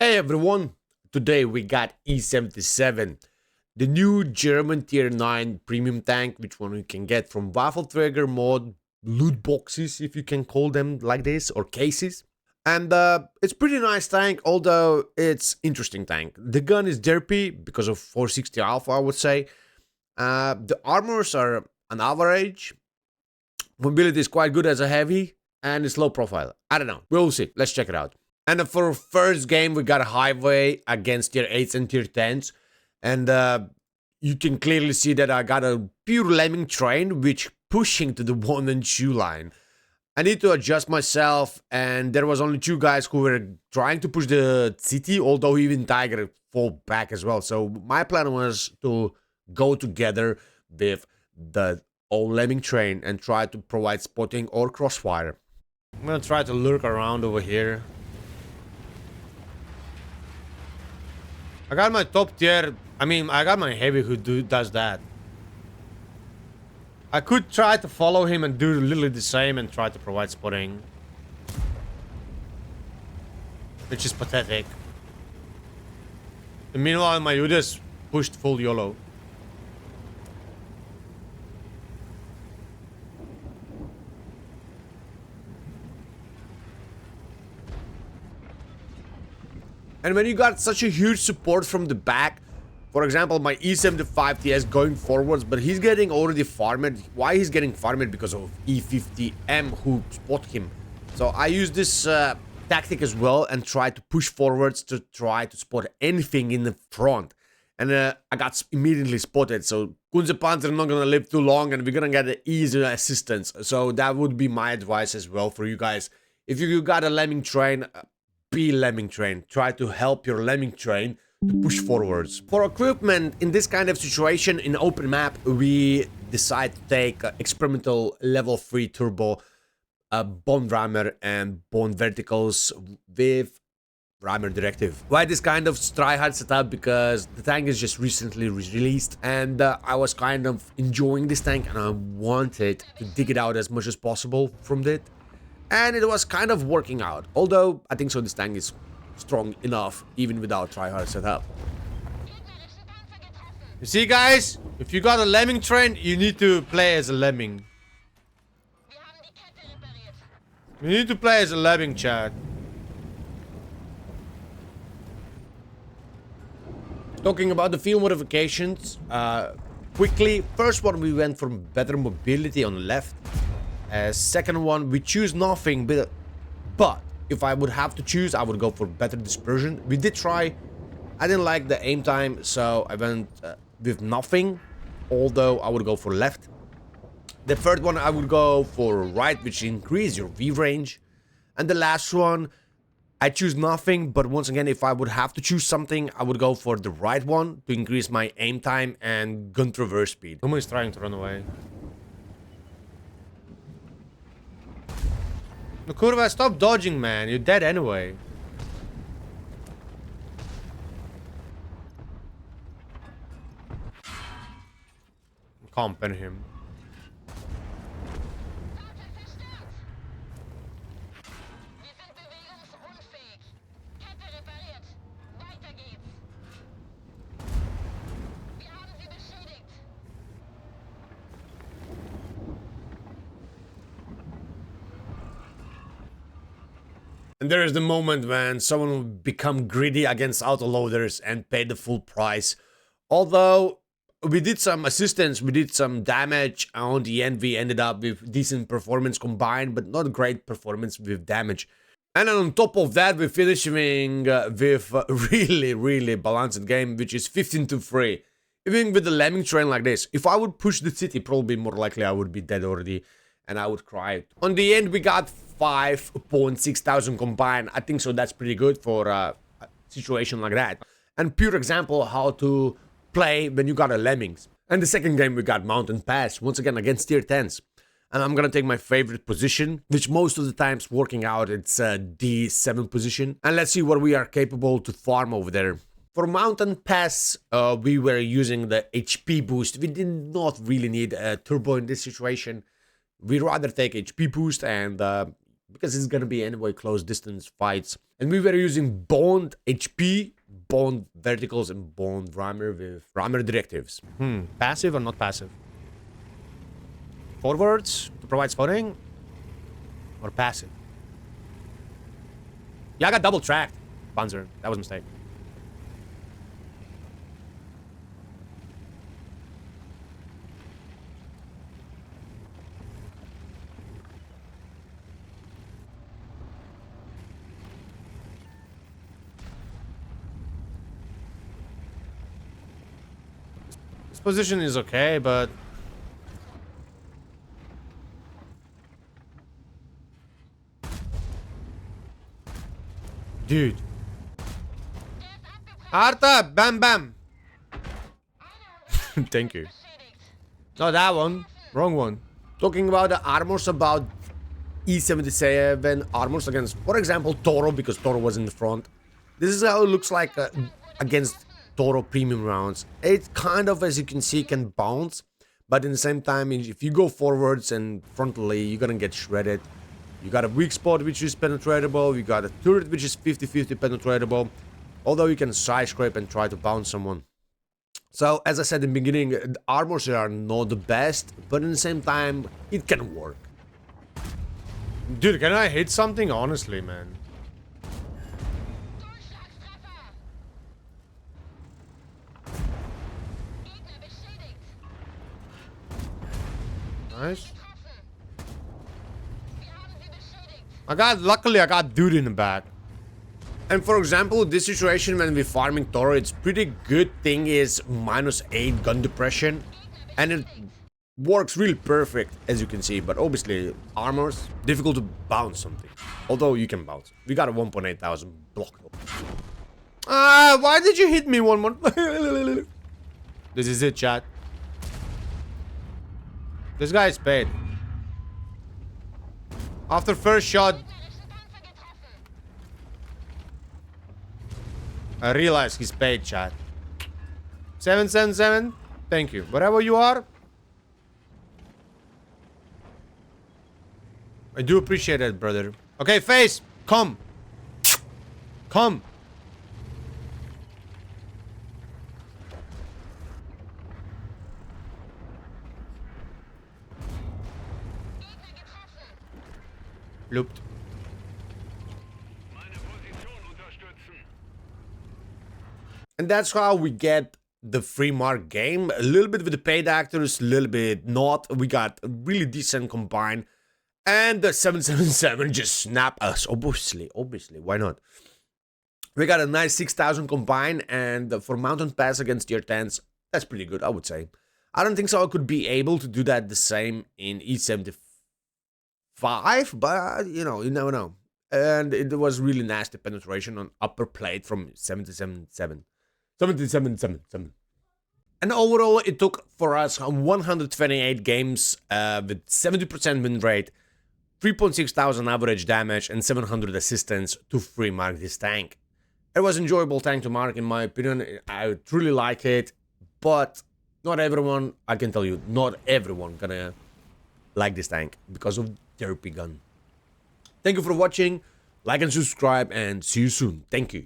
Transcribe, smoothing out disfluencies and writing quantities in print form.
Hey everyone, today we got E77, the new German tier 9 premium tank, which one you can get from Waffentrager mod loot boxes, if you can call them like this, or cases. And it's pretty nice tank, although it's interesting tank. The gun is derpy because of 460 alpha, I would say. The armors are an average. Mobility is quite good as a heavy, and it's low profile. I don't know, we'll see, let's check it out. And for our first game, we got a highway against tier 8s and tier 10s. And you can clearly see that I got a pure lemming train, which pushing to the 1 and 2 line. I need to adjust myself, and there was only 2 guys who were trying to push the city, although even Tiger fall back as well. So my plan was to go together with the old lemming train and try to provide spotting or crossfire. I'm gonna try to lurk around over here. I got my top tier. I got my heavy who does that. I could try to follow him and do literally the same and try to provide spotting, which is pathetic. And meanwhile, my Udas pushed full YOLO. And when you got such a huge support from the back, for example, my E75 TS going forwards, but he's getting already farmed. Why he's getting farmed? Because of E50M who spot him. So I use this tactic as well and try to push forwards to try to spot anything in the front. And I got immediately spotted. So Kunze Panzer not gonna live too long, and we're gonna get an easy assistance. So that would be my advice as well for you guys. If you got a lemming train, be lemming train. Try to help your lemming train to push forwards. For equipment in this kind of situation in open map, we decide to take experimental level 3 turbo, bond rammer and bond verticals with rammer directive. Why this kind of tryhard setup? Because the tank is just recently released, and I was kind of enjoying this tank and I wanted to dig it out as much as possible from it. And it was kind of working out. Although, I think so this tank is strong enough, even without tryhard setup. You see, guys? If you got a lemming train, you need to play as a lemming. You need to play as a lemming, chat. Talking about the field modifications, quickly. First one, we went for better mobility on the left. Second one, we choose nothing, but if I would have to choose, I would go for better dispersion. We did try. I didn't like the aim time, so I went with nothing, although I would go for left. The third one, I would go for right, which increase your V range. And the last one, I choose nothing, but once again, if I would have to choose something, I would go for the right one to increase my aim time and gun traverse speed. Someone is trying to run away. No, Kurva, stop dodging, man. You're dead anyway. Can't pen him. And there is the moment when someone will become greedy against autoloaders and pay the full price. Although we did some assistance, we did some damage, on the end we ended up with decent performance combined, but not great performance with damage. And then on top of that, we're finishing with a really balanced game, which is 15-3. Even with the lemming train like this, if I would push the city, probably more likely I would be dead already. And I would cry. On the end, we got 5.6 thousand combined. I think so that's pretty good for a situation like that. And pure example how to play when you got a lemmings. And the second game, we got Mountain Pass, once again against tier 10s. And I'm gonna take my favorite position, which most of the times working out, it's a D7 position. And let's see what we are capable to farm over there. For Mountain Pass, we were using the HP boost. We did not really need a turbo in this situation. We rather take HP boost and because it's gonna be anyway close distance fights. And we were using Bond HP, Bond verticals, and Bond rammer with rammer directives. Passive or not passive? Forwards to provide spotting, or passive? Yeah, I got double tracked. Panzer, that was a mistake. This position is okay, but dude. Arta, bam bam. Thank you. No, that one. Wrong one. Talking about the armors, about E77 armors against, for example, Toro, because Toro was in the front. This is how it looks like against Toro premium rounds. It kind of, as you can see, can bounce, but in the same time, if you go forwards and frontally, you're gonna get shredded. You got a weak spot which is penetratable, you got a turret which is 50-50 penetratable, although you can side scrape and try to bounce someone. So, as I said in the beginning, the armors are not the best, but in the same time, it can work. Dude, can I hit something? Honestly, man. Nice. Luckily I got dude in the back. And for example, this situation when we're farming Toro, it's pretty good thing is -8 gun depression. And it works really perfect, as you can see. But obviously, armors, difficult to bounce something. Although you can bounce. We got a 1.8 thousand blocked up. Why did you hit me one more? This is it, chat. This guy is paid. After first shot, I realize he's paid, chat. 777, thank you. Wherever you are, I do appreciate it, brother. Okay, face, come. Come. Looped. And that's how we get the free mark game. A little bit with the paid actors, a little bit not. We got a really decent combine. And the 777 just snap us. Obviously, why not? We got a nice 6,000 combine. And for mountain pass against tier 10s, that's pretty good, I would say. I don't think so I could be able to do that the same in E75. But, you know, you never know. And it was really nasty penetration on upper plate from 777. And overall, it took for us 128 games with 70% win rate, 3.6 thousand average damage, and 700 assistance to free mark this tank. It was an enjoyable tank to mark, in my opinion. I truly like it, but not everyone, I can tell you, not everyone gonna like this tank because of therapy gun. Thank you for watching, like and subscribe, and see you soon. Thank you.